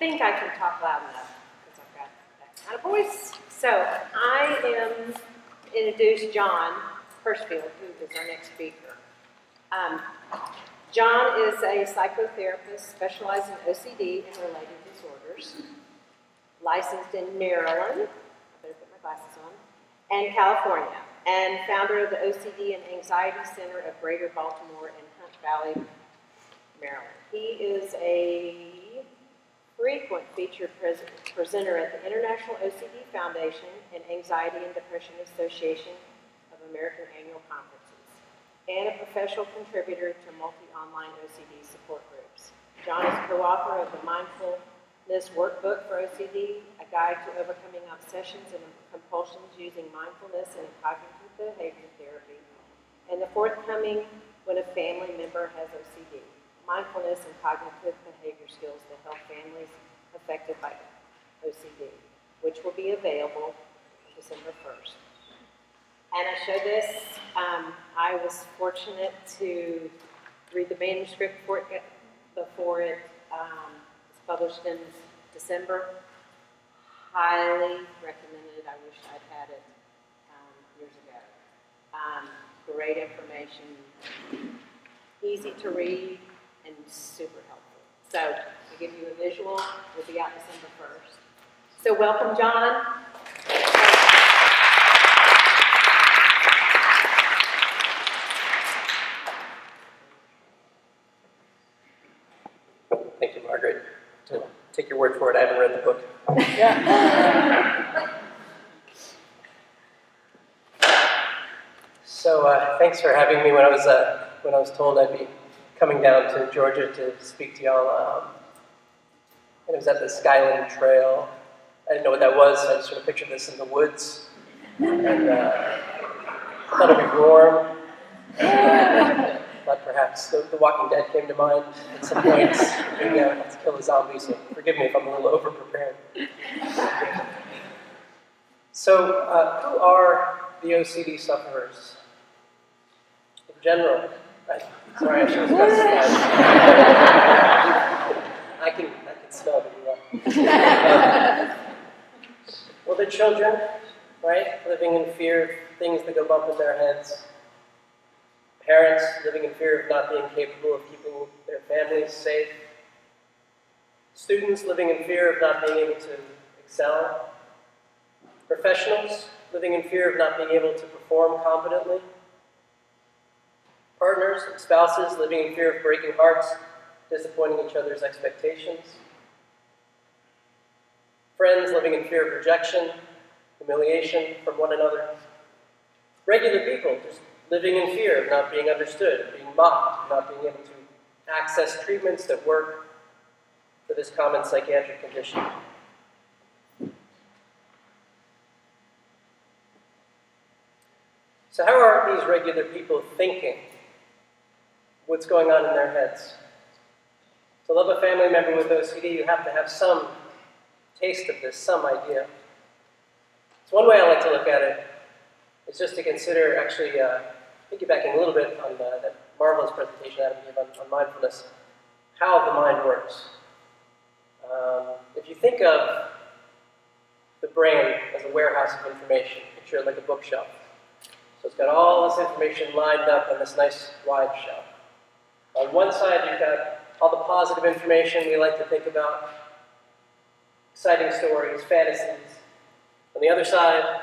think I can talk loud enough because I've got that kind of voice. So I am introduce Jon Hershfield, who is our next speaker. Jon is a psychotherapist specialized in OCD and related disorders, licensed in Maryland, I better put my glasses on, and California, and founder of the OCD and Anxiety Center of Greater Baltimore and Hunt Valley, Maryland. He is a frequent featured presenter at the International OCD Foundation and Anxiety and Depression Association of American annual conferences, and a professional contributor to multi-online OCD support groups. Jon is co-author of the Mindfulness Workbook for OCD, a guide to overcoming obsessions and compulsions using mindfulness and cognitive behavior therapy, and the forthcoming When a Family Member Has OCD, Mindfulness and Cognitive Behavior Skills to Help Families Affected by OCD, which will be available December 1st. And I show this. I was fortunate to read the manuscript before it was published in December. Highly recommended. I wish I'd had it years ago. Great information, easy to read, and super helpful. So, to give you a visual, we'll be out December 1st. So, welcome, Jon. Thank you, Margaret. To take your word for it, I haven't read the book. So, thanks for having me. When I was told I'd be coming down to Georgia to speak to y'all, and it was at the Skyland Trail. I didn't know what that was, so I just sort of pictured this in the woods, and I thought it'd be warm. But perhaps the Walking Dead came to mind at some point. Maybe I would have to kill a zombie, so forgive me if I'm a little over-prepared. So, who are the OCD sufferers? In general, sorry, I should have specified. I can smell it. Well, they're children, right? Living in fear of things that go bump in their heads. Parents living in fear of not being capable of keeping their families safe. Students living in fear of not being able to excel. Professionals living in fear of not being able to perform competently. Partners and spouses living in fear of breaking hearts, disappointing each other's expectations. Friends living in fear of rejection, humiliation from one another. Regular people just living in fear of not being understood, of being mocked, not being able to access treatments that work for this common psychiatric condition. So how are these regular people thinking? What's going on in their heads? To love a family member with OCD, you have to have some taste of this, some idea. So one way I like to look at it is just to consider, actually, piggybacking a little bit on that marvelous presentation Adam gave on mindfulness, how the mind works. If you think of the brain as a warehouse of information, picture it like a bookshelf. So it's got all this information lined up on this nice wide shelf. On one side, you've got all the positive information we like to think about, exciting stories, fantasies. On the other side,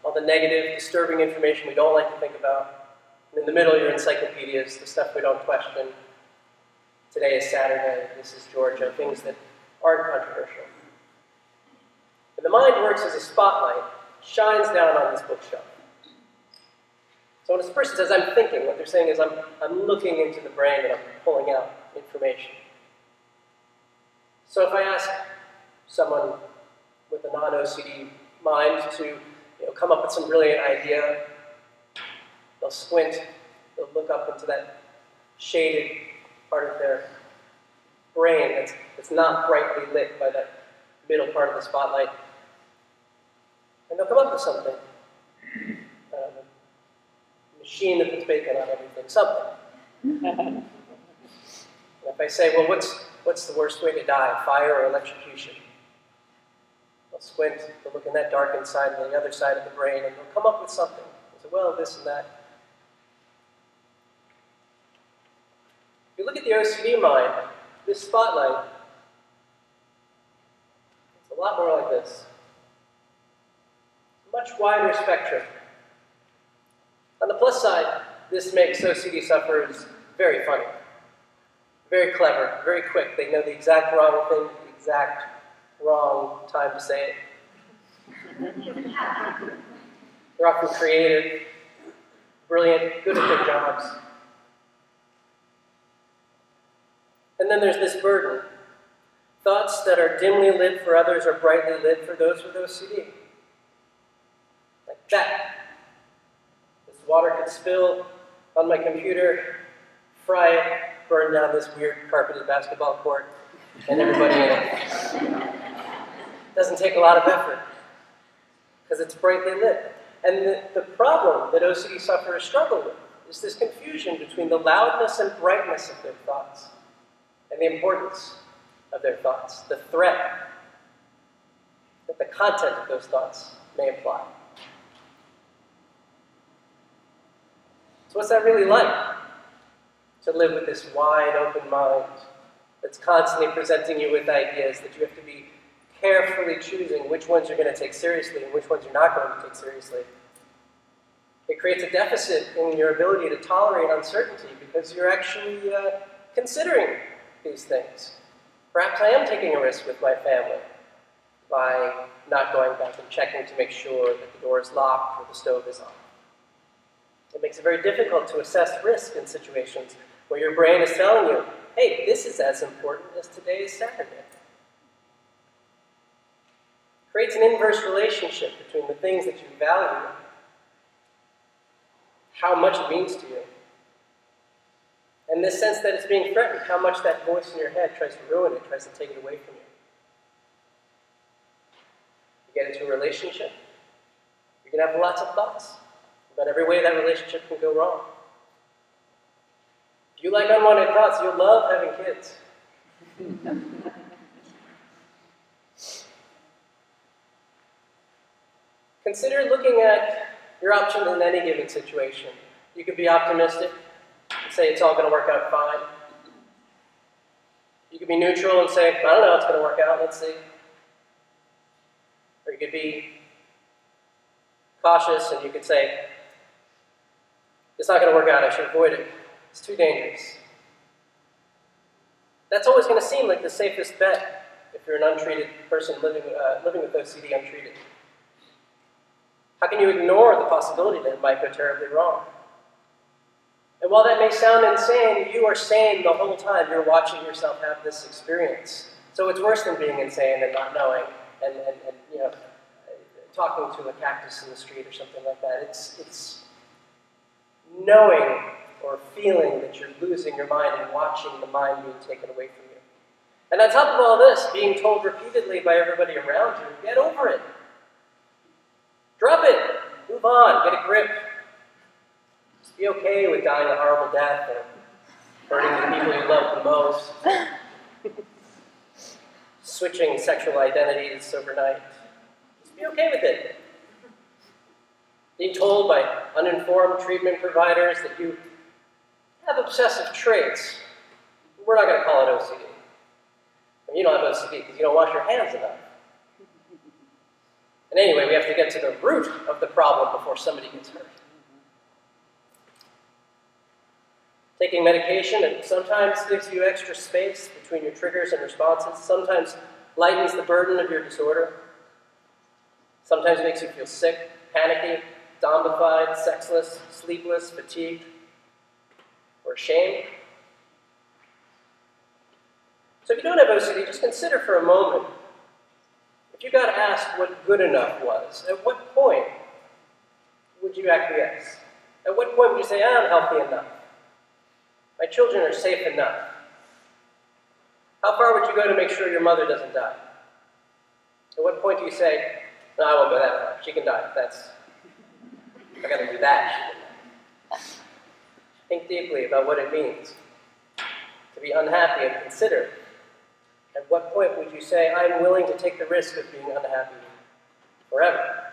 all the negative, disturbing information we don't like to think about. And in the middle, your encyclopedias, the stuff we don't question. Today is Saturday, this is Georgia, things that aren't controversial. And the mind works as a spotlight, shines down on this bookshelf. So when this person says, I'm thinking, what they're saying is, I'm looking into the brain and I'm pulling out information. So if I ask someone with a non-OCD mind to come up with some brilliant idea, they'll squint, they'll look up into that shaded part of their brain that's not brightly lit by that middle part of the spotlight. And they'll come up with something. Machine that puts bacon on everything, something. And if I say, well, what's what's the worst way to die, fire or electrocution? They'll squint, they'll look in that darkened side and the other side of the brain, and they'll come up with something. They'll say, well, this and that. If you look at the OCD mind, this spotlight, it's a lot more like this. Much wider spectrum. On the plus side, this makes OCD sufferers very funny, very clever, very quick. They know the exact wrong thing, the exact wrong time to say it. They're often creative, brilliant, good at their jobs. And then there's this burden. Thoughts that are dimly lit for others are brightly lit for those with OCD. Like that. This water could spill on my computer, fry it, burn down this weird carpeted basketball court, and everybody in it. Doesn't take a lot of effort, because it's brightly lit. And the problem that OCD sufferers struggle with is this confusion between the loudness and brightness of their thoughts, and the importance of their thoughts, the threat that the content of those thoughts may imply. So what's that really like? To live with this wide open mind that's constantly presenting you with ideas that you have to be carefully choosing which ones you're going to take seriously and which ones you're not going to take seriously. It creates a deficit in your ability to tolerate uncertainty because you're actually considering these things. Perhaps I am taking a risk with my family by not going back and checking to make sure that the door is locked or the stove is on. It makes it very difficult to assess risk in situations where your brain is telling you, hey, this is as important as today's Saturday. It creates an inverse relationship between the things that you value, how much it means to you, and this sense that it's being threatened, how much that voice in your head tries to ruin it, tries to take it away from you. You get into a relationship, you're going to have lots of thoughts about every way that relationship can go wrong. If you like unwanted thoughts, you'll love having kids. Consider looking at your options in any given situation. You could be optimistic and say it's all going to work out fine. You could be neutral and say, I don't know, it's going to work out, let's see. Or you could be cautious and you could say, it's not going to work out, I should avoid it. It's too dangerous. That's always going to seem like the safest bet if you're an untreated person living with OCD untreated. How can you ignore the possibility that it might go terribly wrong? And while that may sound insane, you are sane the whole time. You're watching yourself have this experience. So it's worse than being insane and not knowing and talking to a cactus in the street or something like that. It's knowing or feeling that you're losing your mind and watching the mind being taken away from you. And on top of all this, being told repeatedly by everybody around you, get over it. Drop it. Move on. Get a grip. Just be okay with dying a horrible death or hurting the people you love the most. Switching sexual identities overnight. Just be okay with it. Being told by uninformed treatment providers that you have obsessive traits. We're not going to call it OCD. I mean, you don't have OCD because you don't wash your hands enough. And anyway, we have to get to the root of the problem before somebody gets hurt. Taking medication, it sometimes gives you extra space between your triggers and responses. Sometimes lightens the burden of your disorder. Sometimes makes you feel sick, panicky, zombified, sexless, sleepless, fatigued, or ashamed. So if you don't have OCD, just consider for a moment, if you got asked what good enough was, at what point would you acquiesce? At what point would you say, I'm healthy enough? My children are safe enough? How far would you go to make sure your mother doesn't die? At what point do you say, no, I won't go that far. She can die. I got to do that. Think deeply about what it means to be unhappy and consider At what point would you say, I'm willing to take the risk of being unhappy forever?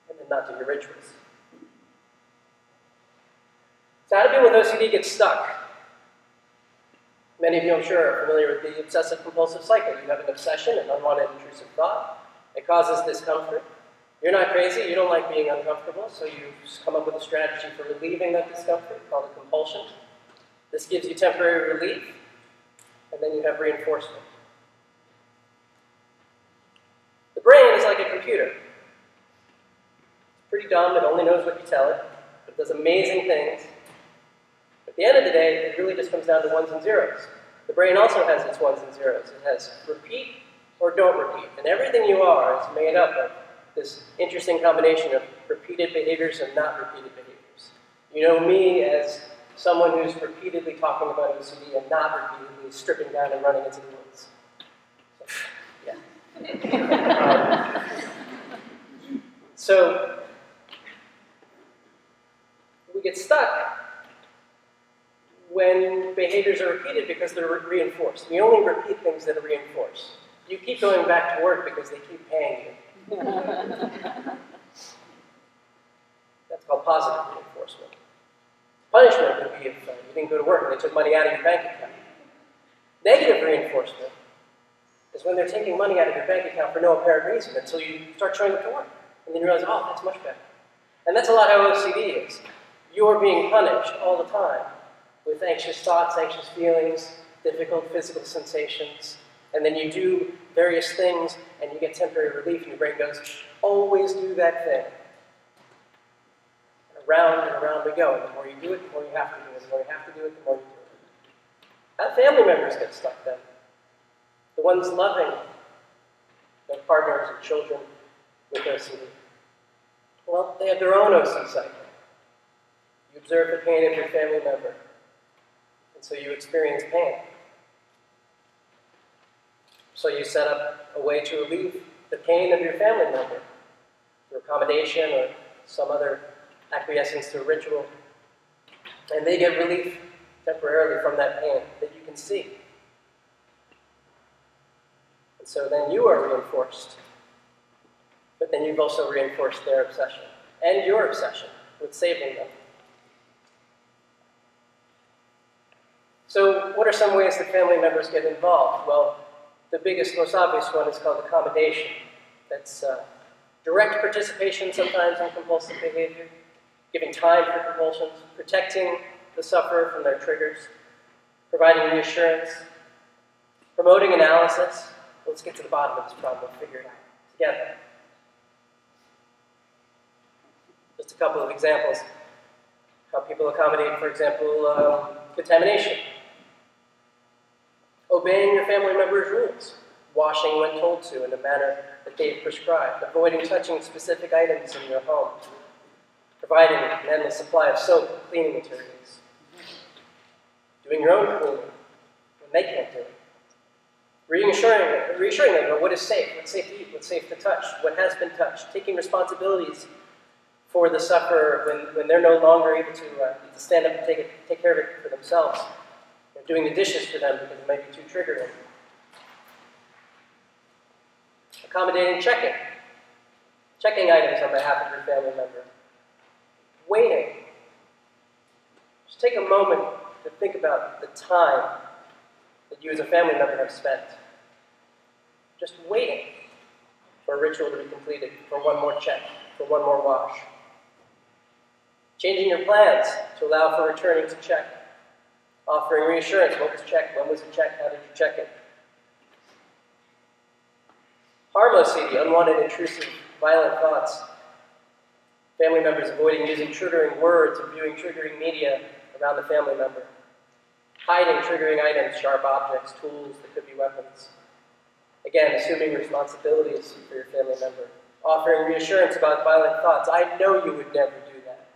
And then not do your rituals. So how to deal with OCD gets stuck. Many of you, I'm sure, are familiar with the obsessive-compulsive cycle. You have an obsession, an unwanted intrusive thought. It causes discomfort. You're not crazy. You don't like being uncomfortable, so you come up with a strategy for relieving that discomfort called a compulsion. This gives you temporary relief, and then you have reinforcement. The brain is like a computer. It's pretty dumb. It only knows what you tell it. It does amazing things. At the end of the day, it really just comes down to ones and zeros. The brain also has its ones and zeros. It has repeat or don't repeat. And everything you are is made up of this interesting combination of repeated behaviors and not repeated behaviors. You know me as someone who's repeatedly talking about OCD and not repeatedly stripping down and running into the woods. So, yeah. So we get stuck when behaviors are repeated because they're reinforced. We only repeat things that are reinforced. You keep going back to work because they keep paying you. That's called positive reinforcement. Punishment would be if you didn't go to work and they took money out of your bank account. Negative reinforcement is when they're taking money out of your bank account for no apparent reason until you start showing up to work. And then you realize, oh, that's much better. And that's a lot how OCD is. You're being punished all the time with anxious thoughts, anxious feelings, difficult physical sensations. And then you do various things and you get temporary relief and your brain goes, always do that thing. And around we go. And the more you do it, the more you have to do it. The more you have to do it, the more you do it. How do family members get stuck then? The ones loving their partners or children with OCD. Well, they have their own OCD cycle. You observe the pain of your family member. And so you experience pain. So you set up a way to relieve the pain of your family member through accommodation or some other acquiescence to a ritual. And they get relief temporarily from that pain that you can see. And so then you are reinforced. But then you've also reinforced their obsession and your obsession with saving them. So what are some ways that family members get involved? Well, the biggest, most obvious one is called accommodation. That's direct participation sometimes in compulsive behavior, giving time for compulsions, protecting the sufferer from their triggers, providing reassurance, promoting analysis. Let's get to the bottom of this problem and figure it out together. Just a couple of examples. How people accommodate, for example, contamination. Obeying your family member's rules. Washing when told to in a manner that they've prescribed. Avoiding touching specific items in your home. Providing an endless supply of soap, cleaning materials. Doing your own cleaning when they can't do it. Reassuring them about what is safe, what's safe to eat, what's safe to touch, what has been touched. Taking responsibilities for the sufferer when they're no longer able to stand up and take care of it for themselves. They're doing the dishes for them because it might be too triggering. Accommodating checking. Checking items on behalf of your family member. Waiting. Just take a moment to think about the time that you as a family member have spent. Just waiting for a ritual to be completed, for one more check, for one more wash. Changing your plans to allow for returning to check. Offering reassurance. What was checked? When was it checked? How did you check it? Harm OCD, unwanted, intrusive, violent thoughts. Family members avoiding using triggering words or viewing triggering media around the family member. Hiding triggering items, sharp objects, tools that could be weapons. Again, assuming responsibilities for your family member. Offering reassurance about violent thoughts. I know you would never do that.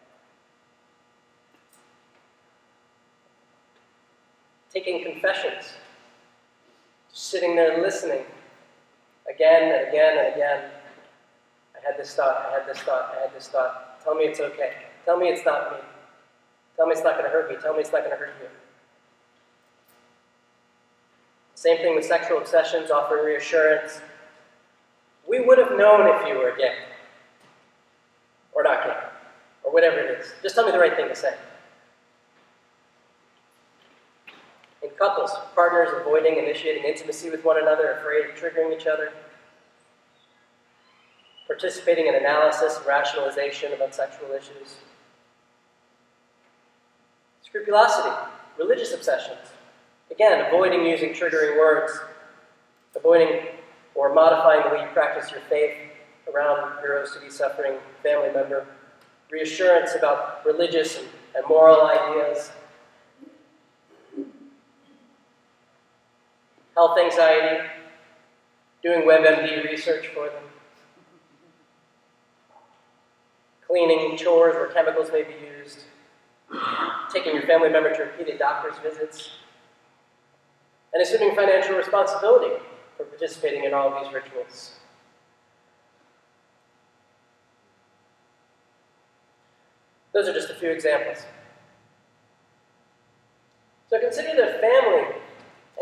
Taking confessions. Sitting there listening. Again and again and again. I had this thought, I had this thought, I had this thought. Tell me it's okay. Tell me it's not me. Tell me it's not going to hurt me. Tell me it's not going to hurt you. Same thing with sexual obsessions, offering reassurance. We would have known if you were gay, or not gay, or whatever it is. Just tell me the right thing to say. In couples, partners avoiding initiating intimacy with one another, afraid of triggering each other. Participating in analysis and rationalization about sexual issues. Scrupulosity, religious obsessions. Again, avoiding using triggering words, avoiding or modifying the way you practice your faith around your OCD suffering family member. Reassurance about religious and moral ideas. Health anxiety, doing WebMD research for them. Cleaning, chores where chemicals may be used. Taking your family member to repeated doctor's visits. And assuming financial responsibility for participating in all of these rituals. Those are just a few examples. So consider the family,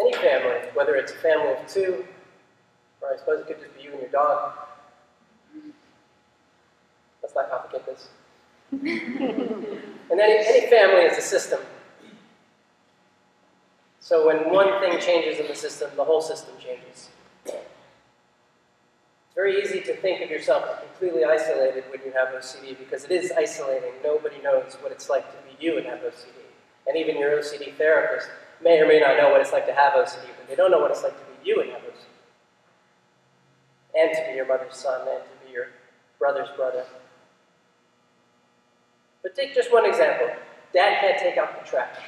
any family, whether it's a family of two, or I suppose it could just be you and your dog. Let's not complicate this. And any family is a system. So when one thing changes in the system, the whole system changes. It's very easy to think of yourself as completely isolated when you have OCD, because it is isolating. Nobody knows what it's like to be you and have OCD. And even your OCD therapist may or may not know what it's like to have OCD, but they don't know what it's like to be you and have OCD. And to be your mother's son, and to be your brother's brother. But take just one example. Dad can't take out the trash.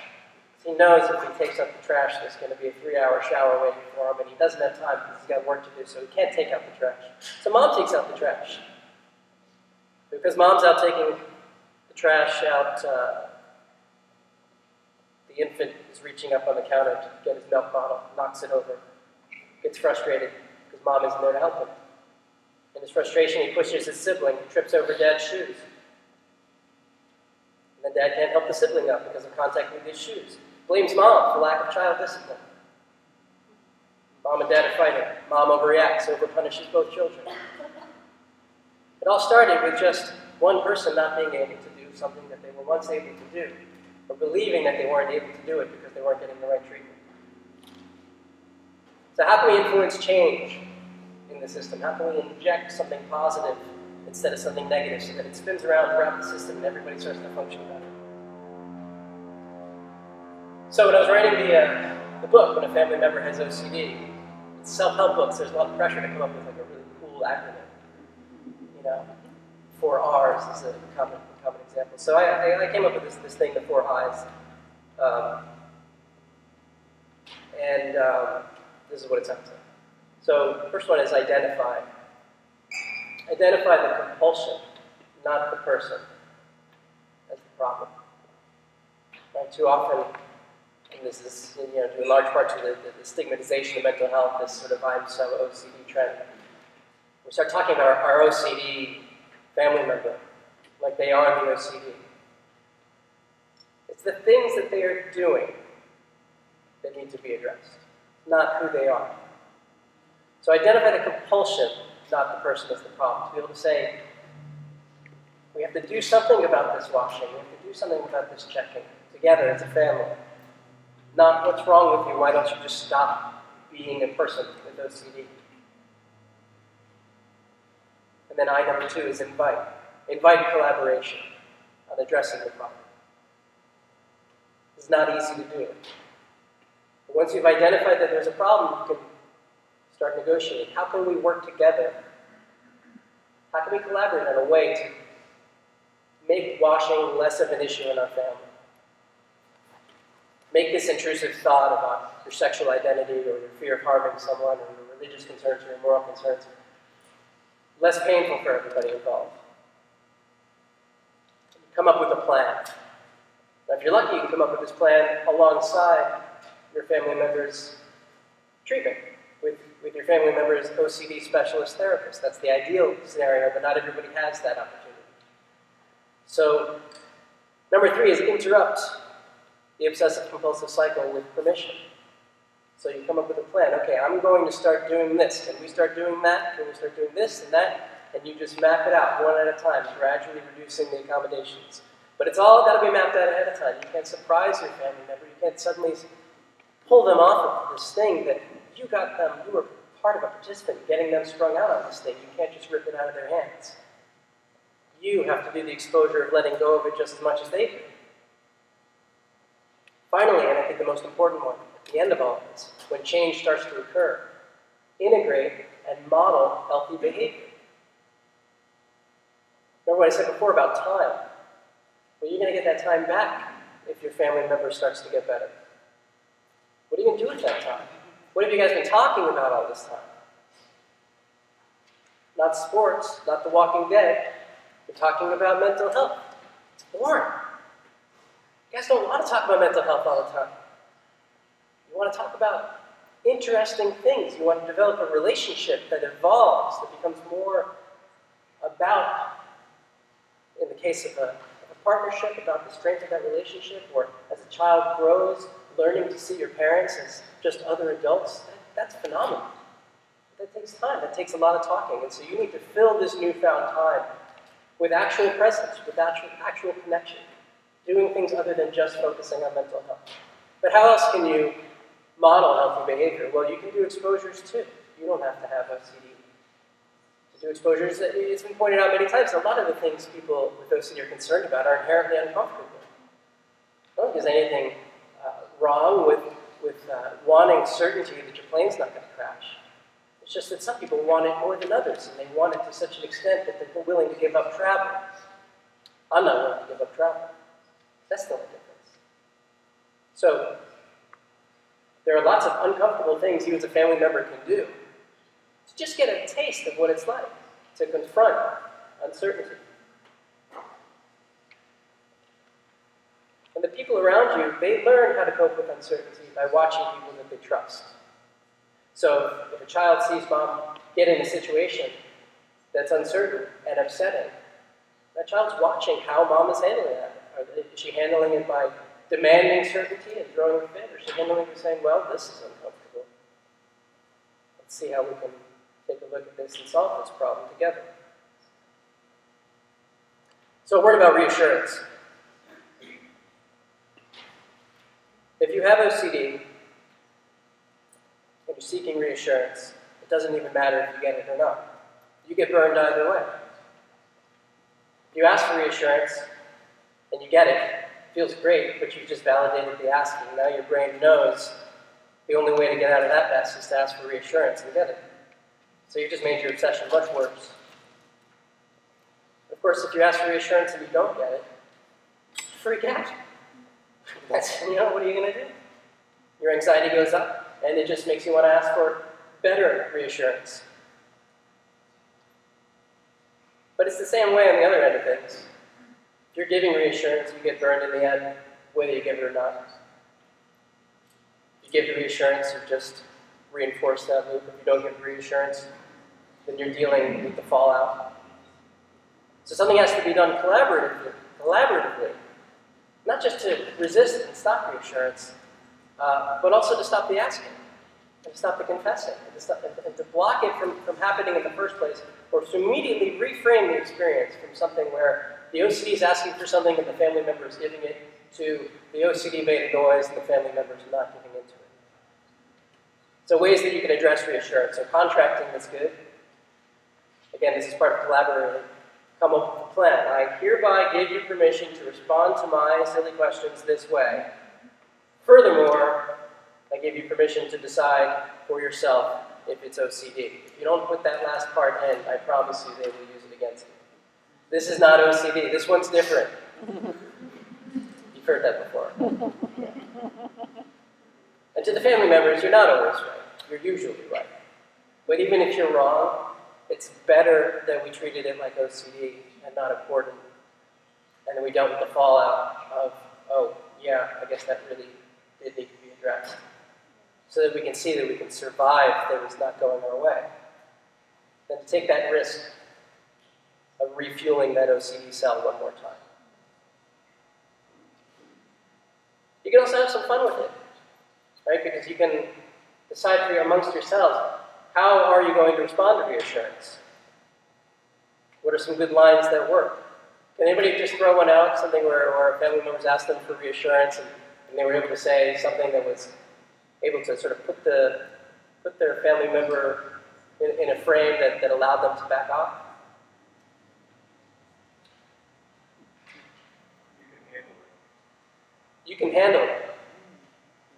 He knows if he takes out the trash, there's going to be a 3-hour shower waiting for him, and he doesn't have time because he's got work to do, so he can't take out the trash. So Mom takes out the trash. Because Mom's out taking the trash out, the infant is reaching up on the counter to get his milk bottle, knocks it over, gets frustrated because Mom isn't there to help him. In his frustration, he pushes his sibling, trips over Dad's shoes. And then Dad can't help the sibling up because of contact with his shoes. Blames Mom for lack of child discipline. Mom and Dad are fighting. Mom overreacts, overpunishes both children. It all started with just one person not being able to do something that they were once able to do, or believing that they weren't able to do it because they weren't getting the right treatment. So how can we influence change in the system? How can we inject something positive instead of something negative so that it spins around throughout the system and everybody starts to function better? So when I was writing the book, When a Family Member Has OCD, it's self-help books, there's a lot of pressure to come up with like a really cool acronym. You know, 4 R's is a common example. So I came up with this thing, the 4 I's. This is what it sounds like. So the first one is identify. Identify the compulsion, not the person, as the problem. Right? Too often, and this is due in large part to the stigmatization of mental health, this sort of I'm so OCD trend. We start talking about our OCD family member like they are the OCD. It's the things that they are doing that need to be addressed, not who they are. So identify the compulsion, not the person as the problem. To be able to say, we have to do something about this washing, we have to do something about this checking, together as a family. Not what's wrong with you, why don't you just stop being a person with OCD? And then I number 2 is invite. Invite collaboration on addressing the problem. It's not easy to do it. But once you've identified that there's a problem, you can start negotiating. How can we work together? How can we collaborate on a way to make washing less of an issue in our family? Make this intrusive thought about your sexual identity or your fear of harming someone or your religious concerns or your moral concerns less painful for everybody involved. Come up with a plan. Now, if you're lucky, you can come up with this plan alongside your family member's treatment with your family member's OCD specialist therapist. That's the ideal scenario, but not everybody has that opportunity. So, number 3 is interrupt the obsessive-compulsive cycle with permission. So you come up with a plan. Okay, I'm going to start doing this. Can we start doing that? Can we start doing this and that? And you just map it out one at a time, gradually reducing the accommodations. But it's all got to be mapped out ahead of time. You can't surprise your family member. You can't suddenly pull them off of this thing that you got them, you were part of a participant getting them strung out on this thing. You can't just rip it out of their hands. You have to do the exposure of letting go of it just as much as they do. Finally, and I think the most important one, at the end of all this, when change starts to occur, integrate and model healthy behavior. Remember what I said before about time? Well, you're going to get that time back if your family member starts to get better. What are you going to do with that time? What have you guys been talking about all this time? Not sports, not The Walking Dead. We're talking about mental health. It's boring. You guys don't want to talk about mental health all the time. You want to talk about interesting things. You want to develop a relationship that evolves, that becomes more about, in the case of a partnership, about the strength of that relationship, or as a child grows, learning to see your parents as just other adults. That's phenomenal. That takes time. That takes a lot of talking. And so you need to fill this newfound time with actual presence, with actual connection, doing things other than just focusing on mental health. But how else can you model healthy behavior? Well, you can do exposures too. You don't have to have OCD to do exposures. It's been pointed out many times, a lot of the things people with OCD are concerned about are inherently uncomfortable. I don't think there's anything wrong with wanting certainty that your plane's not going to crash. It's just that some people want it more than others, and they want it to such an extent that they're willing to give up travel. I'm not willing to give up travel. That's the only difference. So, there are lots of uncomfortable things you as a family member can do to just get a taste of what it's like to confront uncertainty. And the people around you, they learn how to cope with uncertainty by watching people that they trust. So if a child sees mom get in a situation that's uncertain and upsetting, that child's watching how mom is handling that. Is she handling it by demanding certainty and throwing a fit? Or is she handling it by saying, well, this is uncomfortable. Let's see how we can take a look at this and solve this problem together. So a word about reassurance. If you have OCD and you're seeking reassurance, it doesn't even matter if you get it or not. You get burned either way. If you ask for reassurance and you get it, it feels great, but you've just validated the asking. Now your brain knows the only way to get out of that mess is to ask for reassurance and get it. So you've just made your obsession much worse. Of course, if you ask for reassurance and you don't get it, you freak out. That's, what are you going to do? Your anxiety goes up, and it just makes you want to ask for better reassurance. But it's the same way on the other end of things. If you're giving reassurance, you get burned in the end, whether you give it or not. If you give the reassurance, you just reinforce that loop. If you don't give reassurance, then you're dealing with the fallout. So something has to be done collaboratively. Not just to resist and stop reassurance, but also to stop the asking, and to stop the confessing, and to block it from happening in the first place, or to immediately reframe the experience from something where the OCD is asking for something and the family member is giving it, to the OCD made a noise and the family member is not giving into it. So ways that you can address reassurance. So contracting is good. Again, this is part of collaborating. Come up with a plan. I hereby give you permission to respond to my silly questions this way. Furthermore, I give you permission to decide for yourself if it's OCD. If you don't put that last part in, I promise you they will use it against you. This is not OCD. This one's different. You've heard that before. And to the family members, you're not always right. You're usually right. But even if you're wrong, it's better that we treated it like OCD and not important, and that we dealt with the fallout of, oh, yeah, I guess that really did need to be addressed, so that we can see that we can survive things not going our way. Then to take that risk of refueling that OCD cell one more time. You can also have some fun with it, right? Because you can Decide for you amongst yourselves, how are you going to respond to reassurance? What are some good lines that work? Can anybody just throw one out, something where family members asked them for reassurance and they were able to say something that was able to sort of put their family member in a frame that allowed them to back off? You can handle it.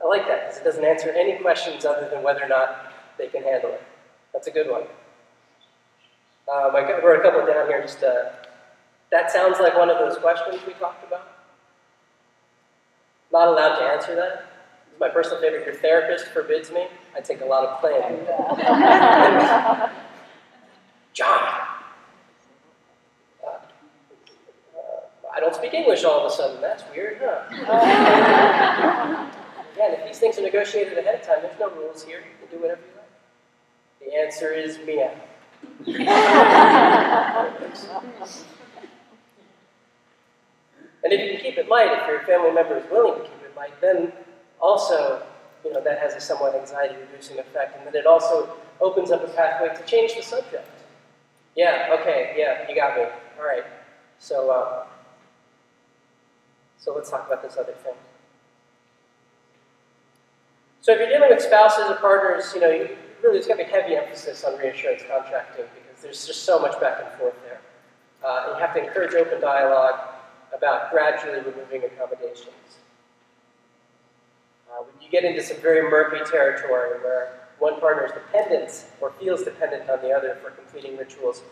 I like that, because it doesn't answer any questions other than whether or not they can handle it. That's a good one. I wrote a couple down here. Just that sounds like one of those questions we talked about. Not allowed to answer that. My personal favorite, your therapist forbids me. I take a lot of blame. Jon, I don't speak English all of a sudden. That's weird, huh? Again, if these things are negotiated ahead of time, there's no rules here. You can do whatever you like. The answer is meow. And if you can keep it light, if your family member is willing to keep it light, then also, that has a somewhat anxiety-reducing effect, and then it also opens up a pathway to change the subject. Yeah, okay, yeah, you got me. All right. So let's talk about this other thing. So if you're dealing with spouses or partners, really there's got to be heavy emphasis on reassurance contracting because there's just so much back and forth there. And you have to encourage open dialogue about gradually removing accommodations. When you get into some very murky territory where one partner is dependent or feels dependent on the other for completing rituals,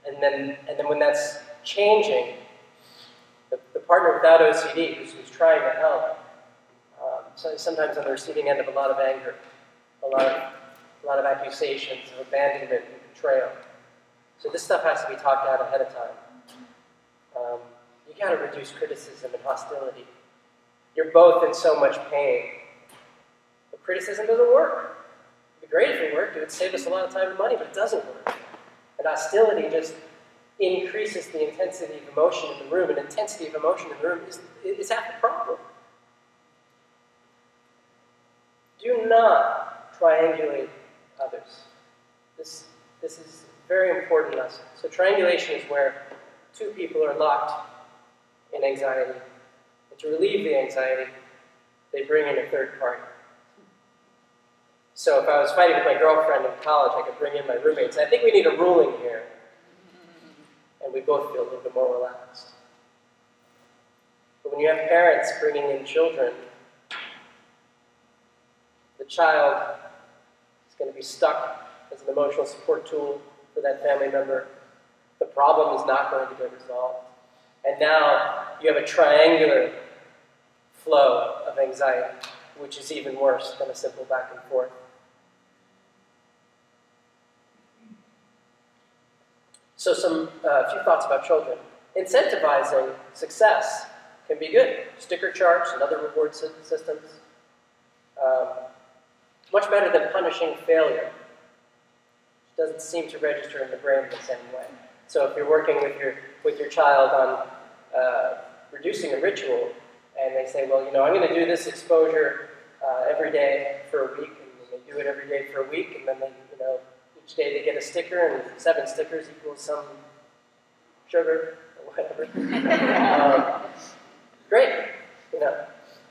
and then when that's changing, the partner without OCD, who's trying to help, so sometimes on the receiving end of a lot of anger, a lot of accusations of abandonment and betrayal. So this stuff has to be talked out ahead of time. You got to reduce criticism and hostility. You're both in so much pain. But criticism doesn't work. It'd be great if it worked. It would save us a lot of time and money, but it doesn't work. And hostility just increases the intensity of emotion in the room, and intensity of emotion in the room is half the problem. Do not triangulate others. This is a very important lesson. So triangulation is where two people are locked in anxiety. And to relieve the anxiety, they bring in a third party. So if I was fighting with my girlfriend in college, I could bring in my roommates. I think we need a ruling here. And we both feel a little bit more relaxed. But when you have parents bringing in children, the child is going to be stuck as an emotional support tool for that family member. The problem is not going to get resolved. And now you have a triangular flow of anxiety, which is even worse than a simple back and forth. So a few thoughts about children. Incentivizing success can be good. Sticker charts and other reward systems. Much better than punishing failure. It doesn't seem to register in the brain the same way. So if you're working with your child on reducing a ritual, and they say, well, I'm going to do this exposure every day for a week, and they do it every day for a week, and then they, each day they get a sticker, and 7 stickers equals some sugar or whatever. Great,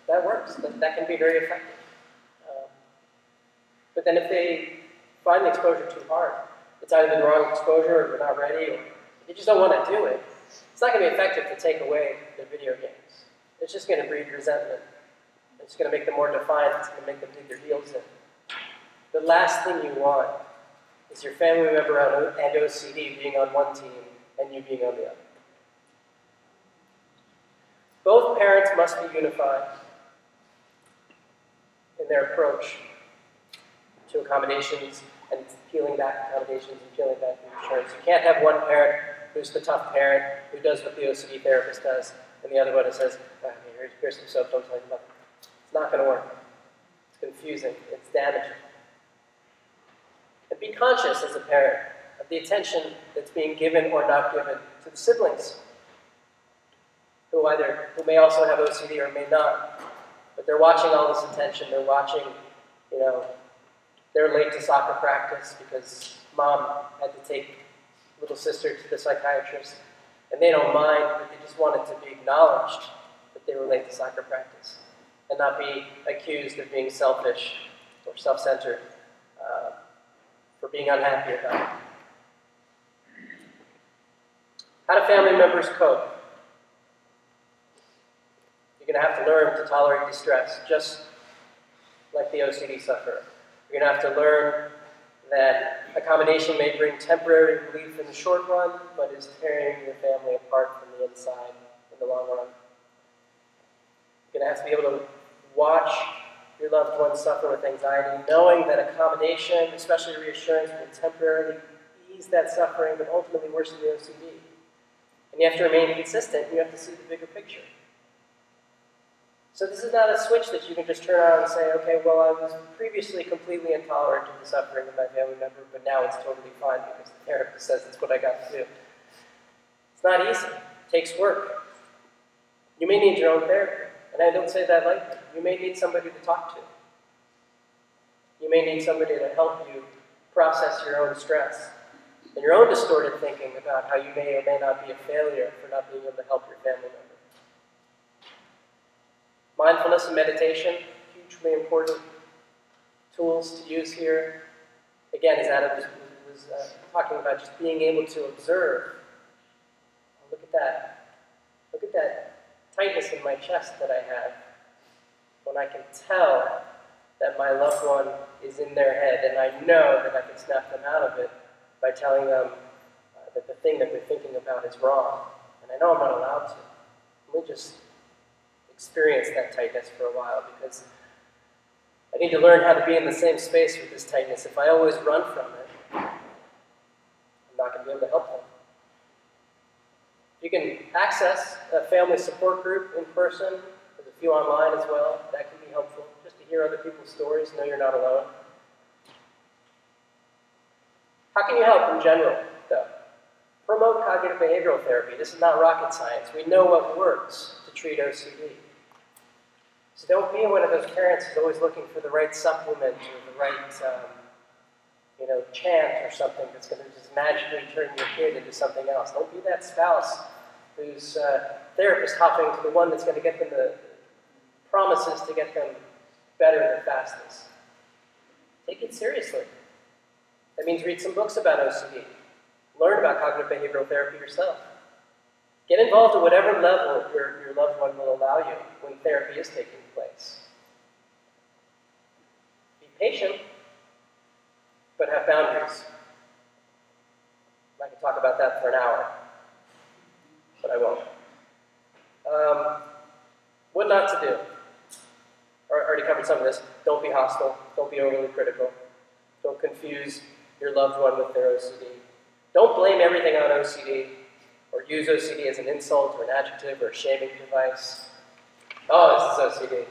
that works. That can be very effective. But then if they find the exposure too hard, it's either the wrong exposure, or they're not ready, or they just don't want to do it, it's not going to be effective to take away their video games. It's just going to breed resentment. It's going to make them more defiant. It's going to make them dig their heels in. The last thing you want is your family member and OCD being on one team and you being on the other. Both parents must be unified in their approach to accommodations and peeling back accommodations and peeling back reassurance. You can't have one parent who's the tough parent who does what the OCD therapist does, and the other one who says, here's some soap, don't tell you about it. It's not going to work. It's confusing. It's damaging. And be conscious as a parent of the attention that's being given or not given to the siblings, who may also have OCD or may not, but they're watching all this attention. They're watching, They're late to soccer practice because mom had to take little sister to the psychiatrist. And they don't mind, but they just want it to be acknowledged that they were late to soccer practice and not be accused of being selfish or self-centered for being unhappy about it. How do family members cope? You're going to have to learn to tolerate distress, just like the OCD sufferer. You're going to have to learn that accommodation may bring temporary relief in the short run, but is tearing your family apart from the inside in the long run. You're going to have to be able to watch your loved ones suffer with anxiety, knowing that accommodation, especially reassurance, will temporarily ease that suffering, but ultimately worsen the OCD. And you have to remain consistent, and you have to see the bigger picture. So this is not a switch that you can just turn on and say, okay, well, I was previously completely intolerant of the suffering of my family member, but now it's totally fine because the therapist says it's what I got to do. It's not easy. It takes work. You may need your own therapy, and I don't say that lightly. You may need somebody to talk to. You may need somebody to help you process your own stress and your own distorted thinking about how you may or may not be a failure for not being able to help your family member. Mindfulness and meditation, hugely important tools to use here. Again, as Adam was talking about, just being able to observe. Oh, look at that. Look at that tightness in my chest that I have when I can tell that my loved one is in their head, and I know that I can snap them out of it by telling them that the thing that they're thinking about is wrong. And I know I'm not allowed to. Let me just experience that tightness for a while, because I need to learn how to be in the same space with this tightness. If I always run from it, I'm not going to be able to help them. You can access a family support group in person. There's a few online as well. That can be helpful, just to hear other people's stories, know you're not alone. How can you help in general, though? Promote cognitive behavioral therapy. This is not rocket science. We know what works to treat OCD. So don't be one of those parents who's always looking for the right supplement or the right chant or something that's going to just magically turn your kid into something else. Don't be that spouse whose therapist hopping to the one that's going to get them the promises to get them better the fastest. Take it seriously. That means read some books about OCD. Learn about cognitive behavioral therapy yourself. Get involved at whatever level your loved one will allow you when therapy is taking place. Be patient, but have boundaries. I could talk about that for an hour, but I won't. What not to do. I already covered some of this. Don't be hostile. Don't be overly critical. Don't confuse your loved one with their OCD. Don't blame everything on OCD, or use OCD as an insult or an adjective or a shaming device. Oh, this is OCD.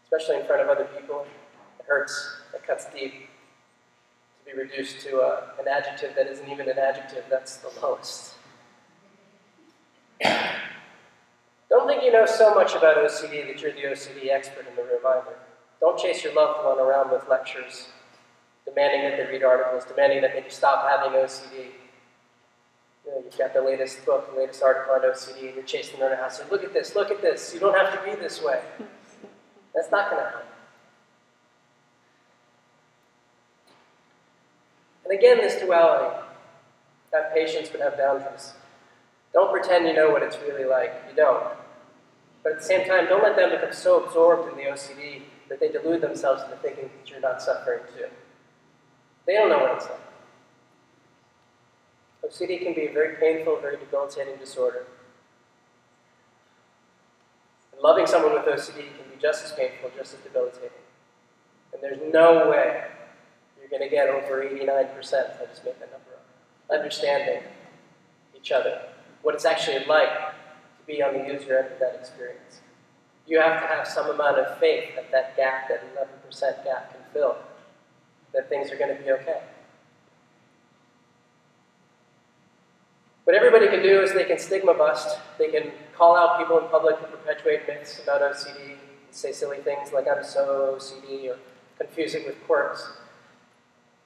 Especially in front of other people. It hurts. It cuts deep. To be reduced to an adjective that isn't even an adjective, that's the lowest. Don't think you know so much about OCD that you're the OCD expert in the room either. Don't chase your loved one around with lectures, demanding that they read articles, demanding that they stop having OCD. You've got the latest book, the latest article on OCD, and you're chasing them around the house. Look at this, you don't have to be this way. That's not going to help. And again, this duality. Have patience, but have boundaries. Don't pretend you know what it's really like. You don't. But at the same time, don't let them become so absorbed in the OCD that they delude themselves into thinking that you're not suffering too. They don't know what it's like. OCD can be a very painful, very debilitating disorder. And loving someone with OCD can be just as painful, just as debilitating. And there's no way you're going to get over 89%, I just made that number up, understanding each other, what it's actually like to be on the user end of that experience. You have to have some amount of faith that that gap, that 11% gap can fill, that things are going to be okay. What everybody can do is they can stigma bust. They can call out people in public who perpetuate myths about OCD, and say silly things like I'm so OCD, or confuse it with quirks.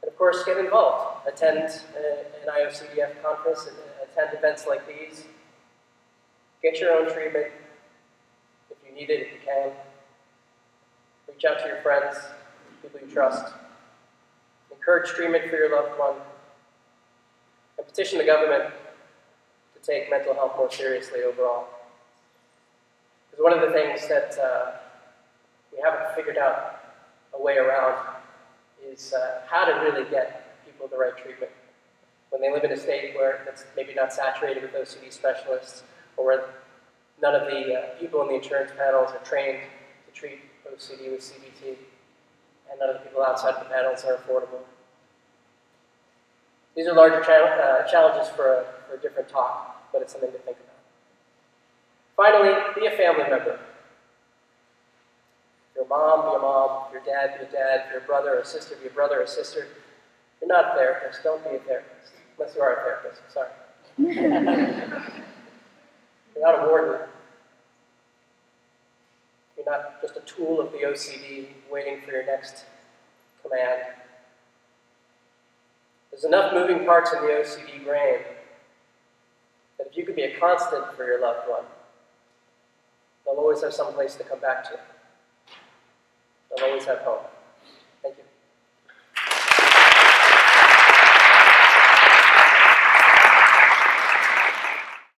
And of course, get involved. Attend an IOCDF conference, attend events like these. Get your own treatment if you need it, if you can. Reach out to your friends, people you trust. Encourage treatment for your loved one. And petition the government to take mental health more seriously overall. Because one of the things that we haven't figured out a way around is how to really get people the right treatment when they live in a state where it's maybe not saturated with OCD specialists, or where none of the people in the insurance panels are trained to treat OCD with CBT, and none of the people outside of the panels are affordable. These are larger challenges for a different talk, but it's something to think about. Finally, be a family member. If your mom, be a mom. If your dad, be a dad. If you're a brother or sister, be a brother or sister. If you're not a therapist, don't be a therapist. Unless you are a therapist, sorry. You're not a warden. You're not just a tool of the OCD waiting for your next command. There's enough moving parts in the OCD brain that if you could be a constant for your loved one, they'll always have some place to come back to. They'll always have home.